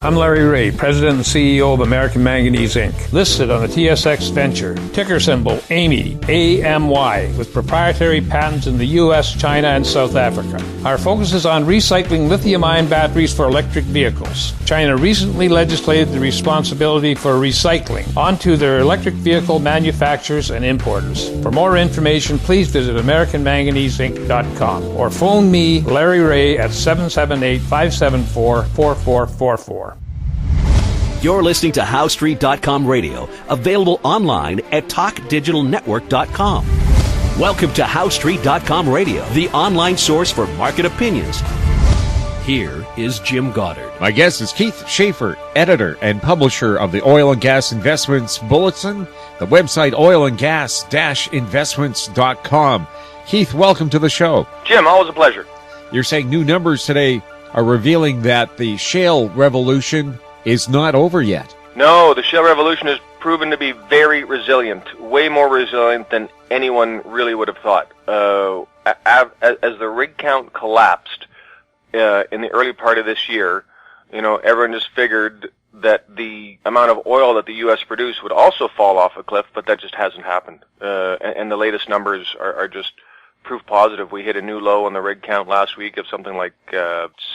I'm Larry Ray, President and CEO of American Manganese Inc., listed on the TSX Venture, ticker symbol AMY, A-M-Y, with proprietary patents in the U.S., China, and South Africa. Our focus is on recycling lithium-ion batteries for electric vehicles. China recently legislated the responsibility for recycling onto their electric vehicle manufacturers and importers. For more information, please visit AmericanManganeseInc.com or phone me, Larry Ray, at 778-574-4444. You're listening to HowStreet.com radio, available online at TalkDigitalNetwork.com. Welcome to HowStreet.com radio, the online source for market opinions. Here is Jim Goddard. My guest is Keith Schaefer, editor and publisher of the Oil and Gas Investments Bulletin, the website oilandgas-investments.com. Keith, welcome to the show. Jim, always a pleasure. You're saying new numbers today are revealing that the shale revolution is not over yet. No, the shale revolution has proven to be very resilient, way more resilient than anyone really would have thought. As the rig count collapsed in the early part of this year, everyone just figured that the amount of oil that the U.S. produced would also fall off a cliff, but that just hasn't happened. And the latest numbers are just proof positive. We hit a new low on the rig count last week of something like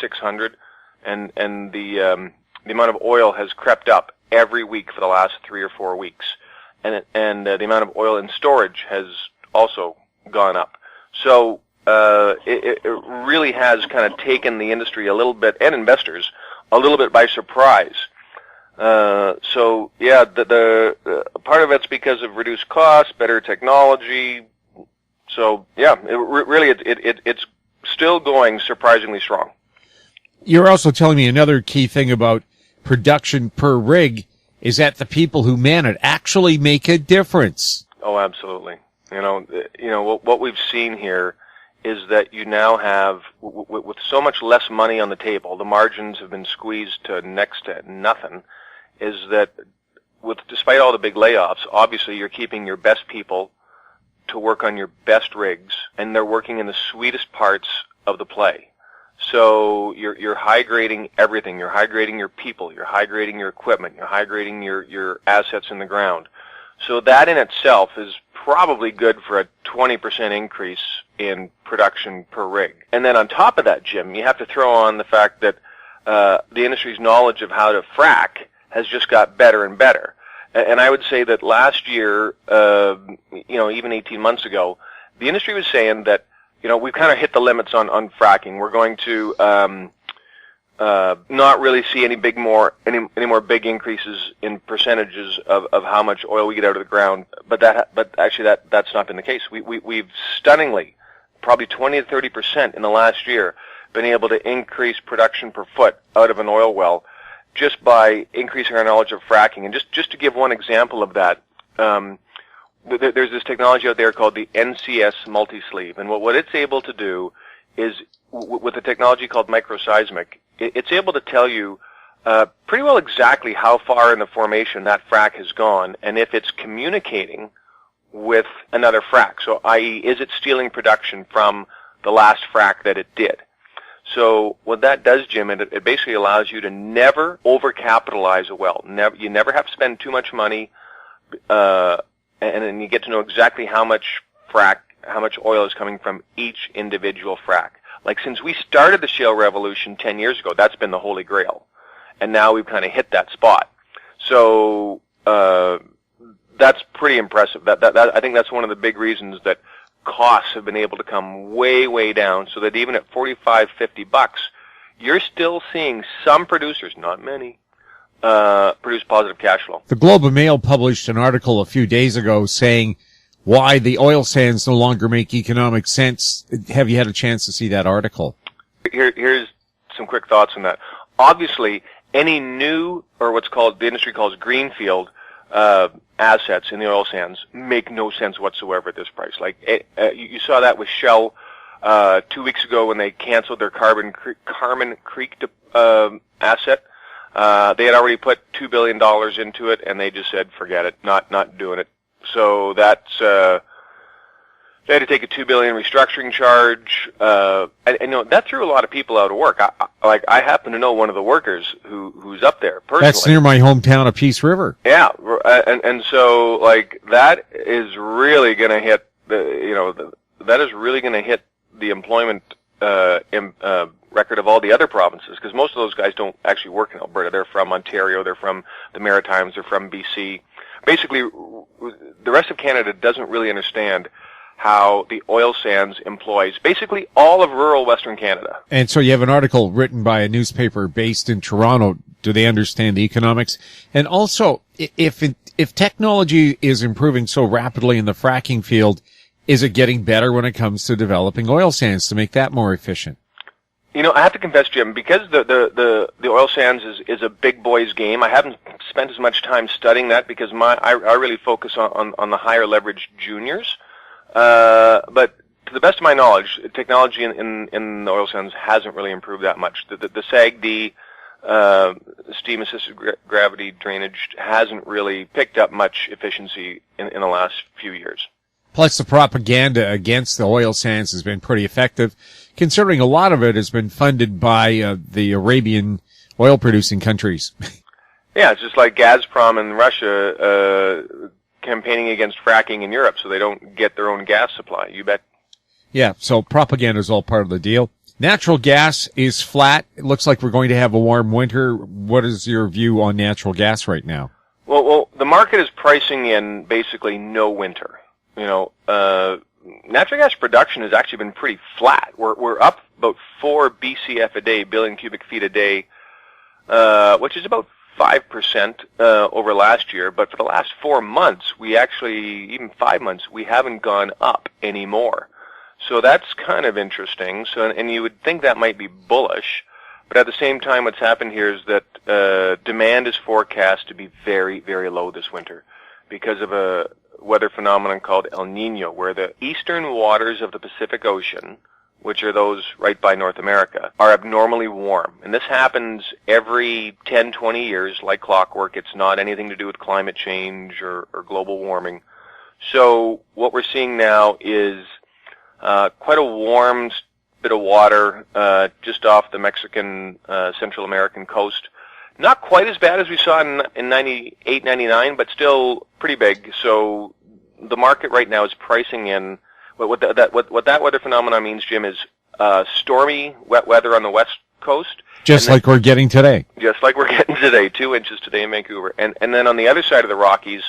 600, and the amount of oil has crept up every week for the last 3 or 4 weeks, and the amount of oil in storage has also gone up. So it really has kind of taken the industry a little bit, and investors a little bit, by surprise. So yeah, the part of it's because of reduced costs, better technology. So yeah, it's still going surprisingly strong. You're also telling me another key thing about production per rig is that the people who man it actually make a difference. Oh, absolutely. What we've seen here is that you now have, with so much less money on the table, the margins have been squeezed to next to nothing, is that despite all the big layoffs, obviously you're keeping your best people to work on your best rigs, and they're working in the sweetest parts of the play. So you're high grading everything. You're high grading your people. You're high grading your equipment. You're high grading your assets in the ground. So that in itself is probably good for a 20% increase in production per rig. And then on top of that, Jim, you have to throw on the fact that the industry's knowledge of how to frack has just got better and better. And I would say that last year, even 18 months ago, the industry was saying that we've kind of hit the limits on fracking. We're going to not really see any more big increases in percentages of how much oil we get out of the ground. But actually that's not been the case. We've stunningly, probably 20 to 30% in the last year, been able to increase production per foot out of an oil well just by increasing our knowledge of fracking. And just to give one example of that, there's this technology out there called the NCS multi-sleeve, and what it's able to do is, with a technology called microseismic, it's able to tell you pretty well exactly how far in the formation that frac has gone, and if it's communicating with another frac. So, i.e., is it stealing production from the last frac that it did? So what that does, Jim, it basically allows you to never overcapitalize a well. You never have to spend too much money, and then you get to know exactly how much oil is coming from each individual frac. Like, since we started the shale revolution 10 years ago, that's been the holy grail. And now we've kind of hit that spot. So, that's pretty impressive. I think that's one of the big reasons that costs have been able to come way, way down, so that even at $45-50, you're still seeing some producers, not many, produce positive cash flow. The Globe and Mail published an article a few days ago saying why the oil sands no longer make economic sense. Have you had a chance to see that article? Here's some quick thoughts on that. Obviously, any new, or the industry calls greenfield, assets in the oil sands make no sense whatsoever at this price. Like, you saw that with Shell 2 weeks ago when they canceled their Carmen Creek asset. They had already put $2 billion into it, and they just said, forget it, not doing it. So that's They had to take a $2 billion restructuring charge, and that threw a lot of people out of work. I happen to know one of the workers who's up there personally. That's near my hometown of Peace River. Yeah, and so that is really going to hit that is really going to hit the employment record of all the other provinces, because most of those guys don't actually work in Alberta. They're from Ontario, they're from the Maritimes, they're from BC. Basically, the rest of Canada doesn't really understand how the oil sands employs basically all of rural Western Canada. And so you have an article written by a newspaper based in Toronto. Do they understand the economics? And also, if technology is improving so rapidly in the fracking field, is it getting better when it comes to developing oil sands to make that more efficient? I have to confess, Jim, because the oil sands is a big boys game. I haven't spent as much time studying that because I really focus on the higher leverage juniors. But to the best of my knowledge, technology in the oil sands hasn't really improved that much. The SAGD, steam-assisted gravity drainage, hasn't really picked up much efficiency in the last few years. Plus, the propaganda against the oil sands has been pretty effective, considering a lot of it has been funded by the Arabian oil-producing countries. Yeah, it's just like Gazprom in Russia campaigning against fracking in Europe so they don't get their own gas supply. You bet. Yeah, so propaganda is all part of the deal. Natural gas is flat. It looks like we're going to have a warm winter. What is your view on natural gas right now? Well, the market is pricing in basically no winter. Natural gas production has actually been pretty flat. We're up about 4 BCF a day, billion cubic feet a day, which is about 5% over last year. But for the last 4 months, even 5 months, we haven't gone up anymore. So that's kind of interesting. And you would think that might be bullish. But at the same time, what's happened here is that demand is forecast to be very, very low this winter because of a weather phenomenon called El Nino, where the eastern waters of the Pacific Ocean, which are those right by North America, are abnormally warm. And this happens every 10, 20 years like clockwork. It's not anything to do with climate change or global warming. So what we're seeing now is quite a warm bit of water just off the Mexican, Central American coast. Not quite as bad as we saw in 98, 99, but still pretty big. So the market right now is pricing in what that weather phenomenon means, Jim, is stormy, wet weather on the west coast. Just like we're getting today. Just like we're getting today, 2 inches today in Vancouver. And then on the other side of the Rockies,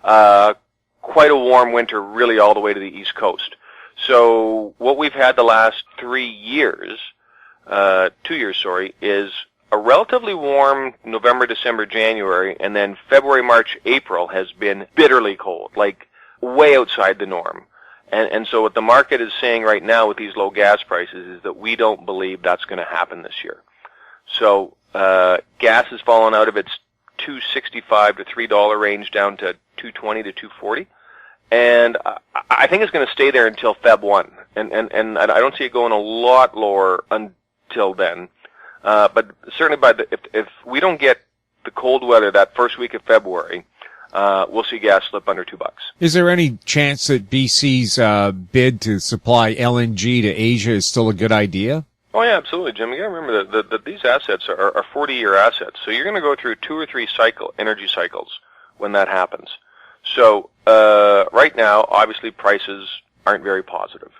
quite a warm winter really all the way to the east coast. So what we've had the last 2 years, is a relatively warm November, December, January, and then February, March, April has been bitterly cold, like way outside the norm. And so what the market is saying right now with these low gas prices is that we don't believe that's going to happen this year. So gas has fallen out of its $2.65 to $3 range down to $2.20 to $2.40. And I think it's going to stay there until Feb 1. And I don't see it going a lot lower until then. But certainly if we don't get the cold weather that first week of February, we'll see gas slip under $2. Is there any chance that BC's bid to supply LNG to Asia is still a good idea? Oh yeah, absolutely, Jim. You got to remember that these assets are 40-year assets, so you're going to go through 2 or 3 energy cycles when that happens. So right now, obviously, prices aren't very positive.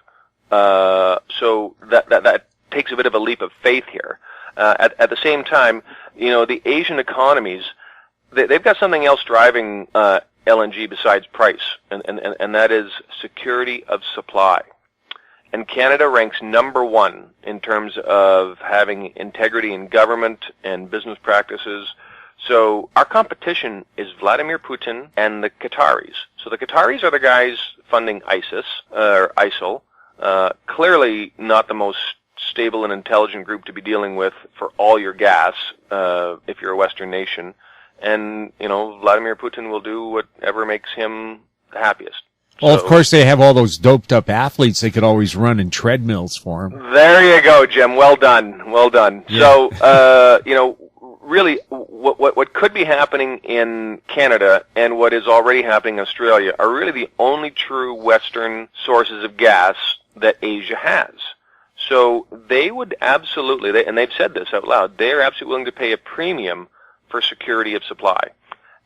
So that takes a bit of a leap of faith here. At the same time, the Asian economies, they've got something else driving LNG besides price, and that is security of supply. And Canada ranks number 1 in terms of having integrity in government and business practices. So our competition is Vladimir Putin and the Qataris. So the Qataris are the guys funding ISIS, or ISIL. Clearly not the most stable and intelligent group to be dealing with for all your gas, if you're a Western nation. And, Vladimir Putin will do whatever makes him the happiest. Well, of course, they have all those doped-up athletes they could always run in treadmills for him. There you go, Jim. Well done. Well done. Yeah. So, really, what could be happening in Canada and what is already happening in Australia are really the only true Western sources of gas that Asia has. So they would absolutely, and they've said this out loud, they're absolutely willing to pay a premium for security of supply.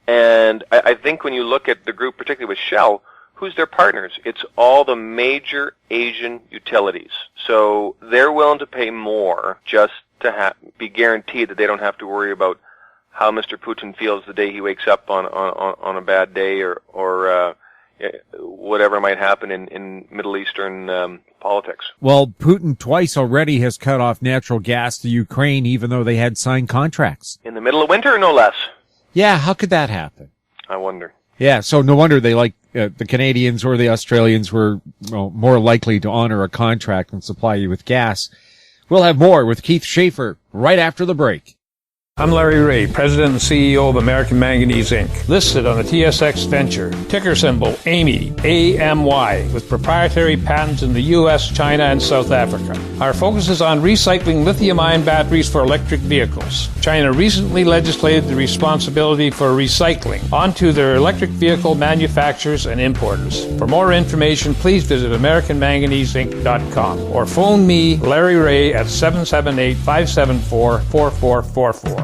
And I think when you look at the group, particularly with Shell, who's their partners? It's all the major Asian utilities. So they're willing to pay more just to be guaranteed that they don't have to worry about how Mr. Putin feels the day he wakes up on a bad day or whatever might happen in Middle Eastern politics. Well, Putin twice already has cut off natural gas to Ukraine, even though they had signed contracts. In the middle of winter, no less. Yeah, how could that happen? I wonder. Yeah, so no wonder they the Canadians or the Australians were more likely to honor a contract and supply you with gas. We'll have more with Keith Schaefer right after the break. I'm Larry Ray, President and CEO of American Manganese Inc., listed on the TSX Venture, ticker symbol AMY, A-M-Y, with proprietary patents in the U.S., China, and South Africa. Our focus is on recycling lithium-ion batteries for electric vehicles. China recently legislated the responsibility for recycling onto their electric vehicle manufacturers and importers. For more information, please visit AmericanManganeseInc.com or phone me, Larry Ray, at 778-574-4444.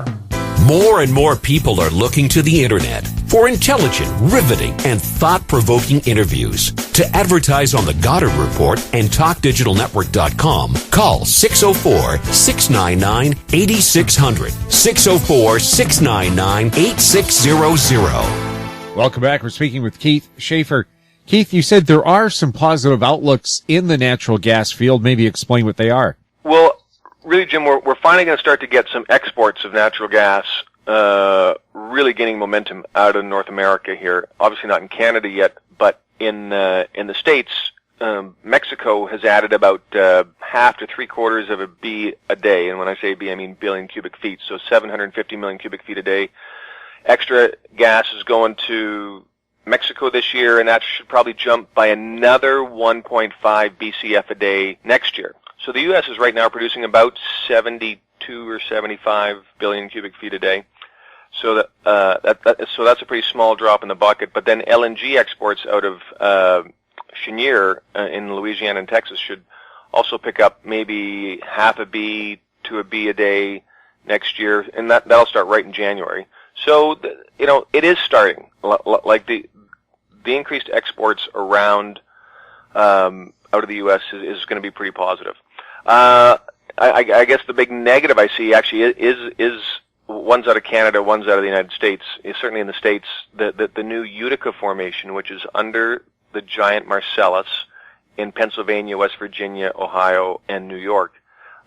More and more people are looking to the internet for intelligent, riveting, and thought-provoking interviews. To advertise on the Goddard Report and TalkDigitalNetwork.com, call 604-699-8600, 604-699-8600. Welcome back. We're speaking with Keith Schaefer. Keith, you said there are some positive outlooks in the natural gas field. Maybe explain what they are. Well, really, Jim, we're finally going to start to get some exports of natural gas really gaining momentum out of North America here. Obviously not in Canada yet, but in the States, Mexico has added about half to three-quarters of a B a day. And when I say B, I mean billion cubic feet, so 750 million cubic feet a day. Extra gas is going to Mexico this year, and that should probably jump by another 1.5 BCF a day next year. So the U.S. is right now producing about 72 or 75 billion cubic feet a day. So so that's a pretty small drop in the bucket. But then LNG exports out of Cheniere in Louisiana and Texas should also pick up maybe half a B to a B a day next year, and that'll start right in January. So it is starting. Like the increased exports around out of the U.S. is going to be pretty positive. I guess the big negative I see actually is one's out of Canada, one's out of the United States. Certainly in the States, the new Utica formation, which is under the giant Marcellus in Pennsylvania, West Virginia, Ohio, and New York.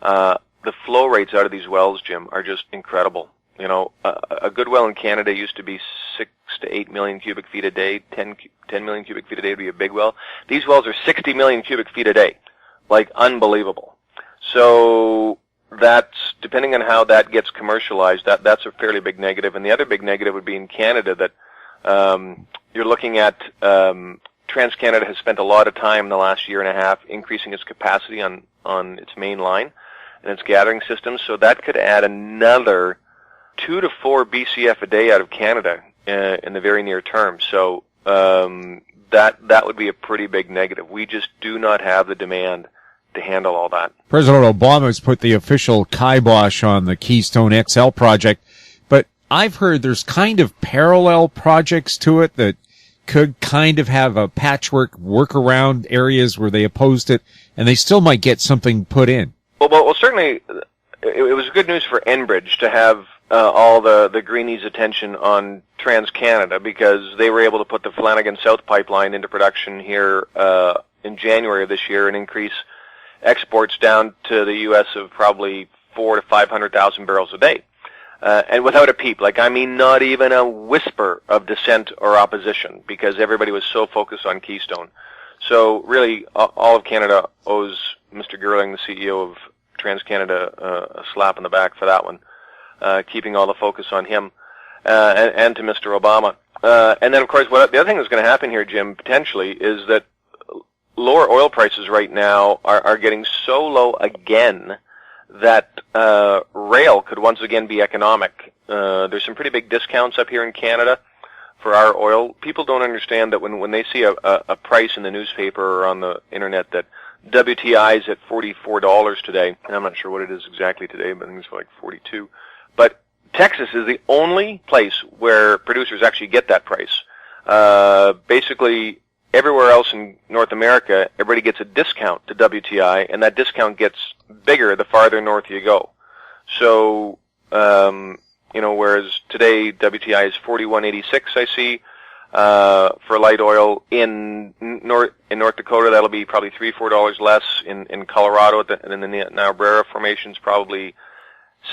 The flow rates out of these wells, Jim, are just incredible. A good well in Canada used to be 6 to 8 million cubic feet a day. 10 million cubic feet a day would be a big well. These wells are 60 million cubic feet a day. Like, unbelievable. So that's, depending on how that gets commercialized, that's a fairly big negative. And the other big negative would be in Canada that you're looking at TransCanada has spent a lot of time in the last year and a half increasing its capacity on its main line and its gathering systems. So that could add another 2 to 4 BCF a day out of Canada in the very near term. So that would be a pretty big negative. We just do not have the demand to handle all that. President Obama has put the official kibosh on the Keystone XL project, but I've heard there's kind of parallel projects to it that could kind of have a patchwork workaround areas where they opposed it, and they still might get something put in. Well, certainly it was good news for Enbridge to have all the Greenies' attention on TransCanada, because they were able to put the Flanagan South pipeline into production here in January of this year and increase exports down to the U.S. of probably 400,000 to 500,000 barrels a day. And without a peep, not even a whisper of dissent or opposition, because everybody was so focused on Keystone. So really, all of Canada owes Mr. Girling, the CEO of TransCanada, a slap in the back for that one, keeping all the focus on him, and to Mr. Obama. And then, of course, the other thing that's going to happen here, Jim, potentially, is that lower oil prices right now are getting so low again that rail could once again be economic. There's some pretty big discounts up here in Canada for our oil. People don't understand that when they see a price in the newspaper or on the internet that WTI is at $44 today, and I'm not sure what it is exactly today, but I think it's like 42. But Texas is the only place where producers actually get that price. Basically, everywhere else in North America, everybody gets a discount to WTI, and that discount gets bigger the farther north you go. So, whereas today WTI is 41.86, I see, for light oil. In North Dakota, that'll be probably $3-4 less. In Colorado, and in the Niobrara formations, probably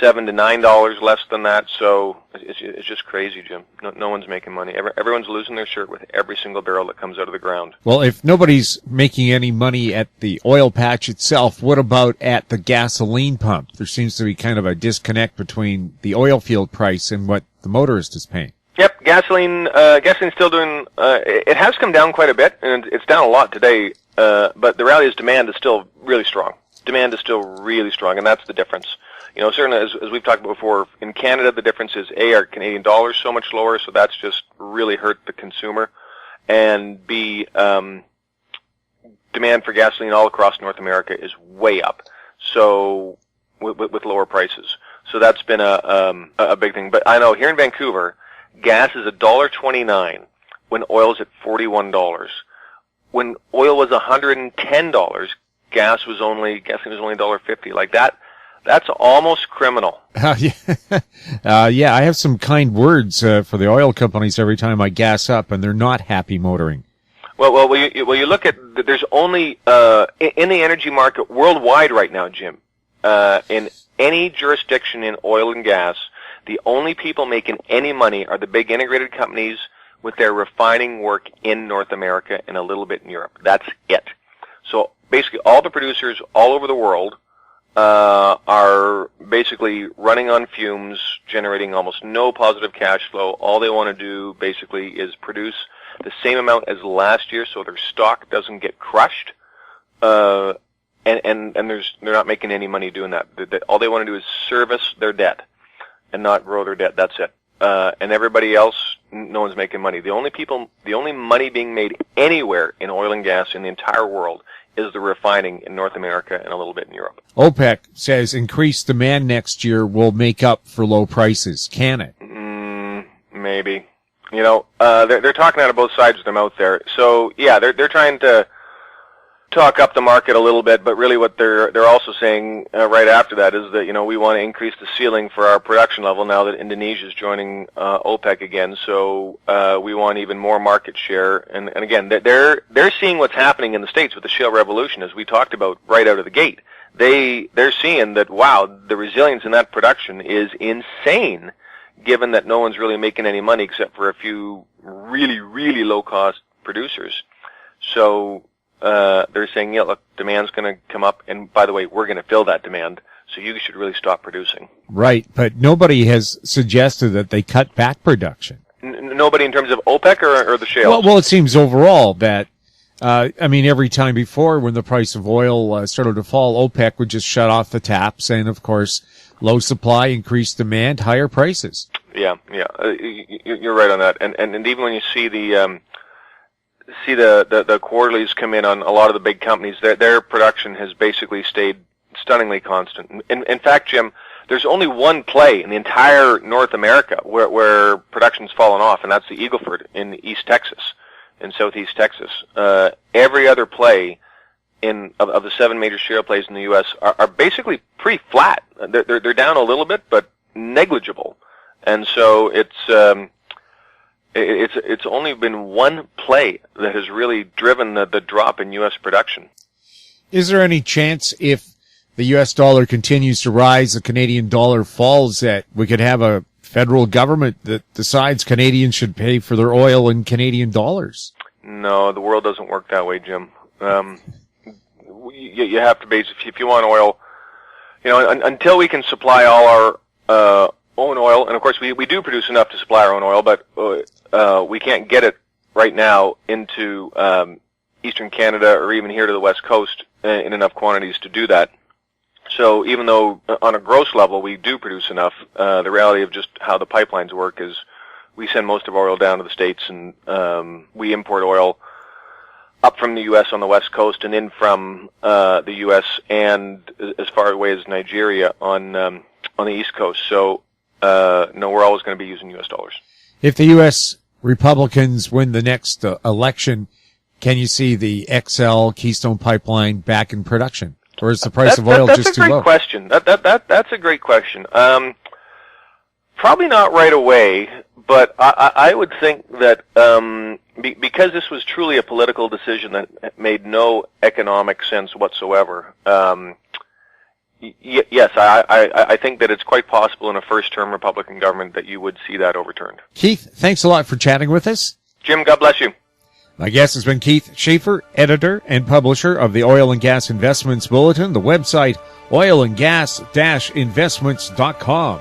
$7 to $9 less than that. So it's just crazy, Jim. No one's making money. Everyone's losing their shirt with every single barrel that comes out of the ground. Well, if nobody's making any money at the oil patch itself, what about at the gasoline pump? There seems to be kind of a disconnect between the oil field price and what the motorist is paying. Yep, gasoline's still doing, it has come down quite a bit, and it's down a lot today, but the reality is demand is still really strong. Demand is still really strong, and that's the difference. Certainly, as we've talked about before, in Canada, the difference is, A, our Canadian dollar is so much lower, so that's just really hurt the consumer, and B, demand for gasoline all across North America is way up, so with lower prices. So that's been a big thing. But I know here in Vancouver, gas is $1.29 when oil is at $41. When oil was $110, gasoline was only $1.50. Like that. That's almost criminal. Yeah, I have some kind words for the oil companies every time I gas up, and they're not happy motoring. Well, you look at, there's only in the energy market worldwide right now, Jim. In any jurisdiction in oil and gas, the only people making any money are the big integrated companies with their refining work in North America and a little bit in Europe. That's it. So basically, all the producers all over the world are basically running on fumes, generating almost no positive cash flow. All they want to do basically is produce the same amount as last year, so their stock doesn't get crushed. And they're not making any money doing that. All they want to do is service their debt and not grow their debt. That's it. And everybody else, no one's making money. The only money being made anywhere in oil and gas in the entire world is the refining in North America and a little bit in Europe. OPEC says increased demand next year will make up for low prices. Can it? Maybe. They're talking out of both sides of their mouth there. So yeah, they're trying to talk up the market a little bit, but really what they're also saying right after that is that we want to increase the ceiling for our production level now that Indonesia is joining OPEC again. So we want even more market share. And again, they're seeing what's happening in the States with the shale revolution, as we talked about right out of the gate. They're seeing that, wow, the resilience in that production is insane, given that no one's really making any money except for a few really, really low cost producers. So they're saying, yeah, look, demand's going to come up, and by the way, we're going to fill that demand, so you should really stop producing. Right, but nobody has suggested that they cut back production. Nobody in terms of OPEC or the shale? Well, it seems overall that, every time before when the price of oil started to fall, OPEC would just shut off the taps, and of course, low supply, increased demand, higher prices. Yeah, you're right on that, and even when you see the quarterlies come in on a lot of the big companies, their production has basically stayed stunningly constant. In fact, Jim, there's only one play in the entire North America where production's fallen off, and that's the Eagle Ford in East Texas, in Southeast Texas. Every other play of the 7 major shale plays in the U.S. are basically pretty flat. They're down a little bit, but negligible. And so it's only been one play that has really driven the drop in U.S. production. Is there any chance if the U.S. dollar continues to rise, the Canadian dollar falls, that we could have a federal government that decides Canadians should pay for their oil in Canadian dollars? No, the world doesn't work that way, Jim. You have to basically, if you want oil, until we can supply all our own oil, and of course we do produce enough to supply our own oil, but we can't get it right now into Eastern Canada or even here to the West Coast in enough quantities to do that. So even though on a gross level we do produce enough, the reality of just how the pipelines work is we send most of our oil down to the States, and we import oil up from the U.S. on the West Coast and in from the U.S. and as far away as Nigeria on the East Coast. So no, we're always going to be using U.S. dollars. If the U.S. Republicans win the next election, can you see the XL Keystone Pipeline back in production? Or is the price of oil just too low? That's a great question. Probably not right away, but I would think that because this was truly a political decision that made no economic sense whatsoever, yes, I think that it's quite possible in a first-term Republican government that you would see that overturned. Keith, thanks a lot for chatting with us. Jim, God bless you. My guest has been Keith Schaefer, editor and publisher of the Oil and Gas Investments Bulletin, the website oilandgas-investments.com.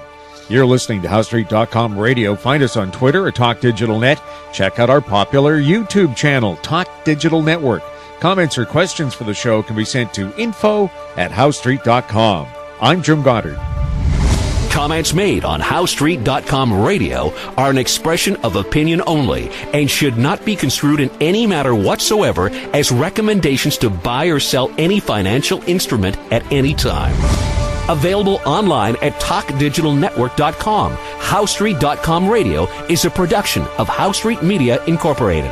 You're listening to HowStreet.com radio. Find us on Twitter at Talk Digital Net. Check out our popular YouTube channel, Talk Digital Network. Comments or questions for the show can be sent to info@HowStreet.com. I'm Jim Goddard. Comments made on HowStreet.com radio are an expression of opinion only and should not be construed in any matter whatsoever as recommendations to buy or sell any financial instrument at any time. Available online at TalkDigitalNetwork.com. HowStreet.com radio is a production of HowStreet Media Incorporated.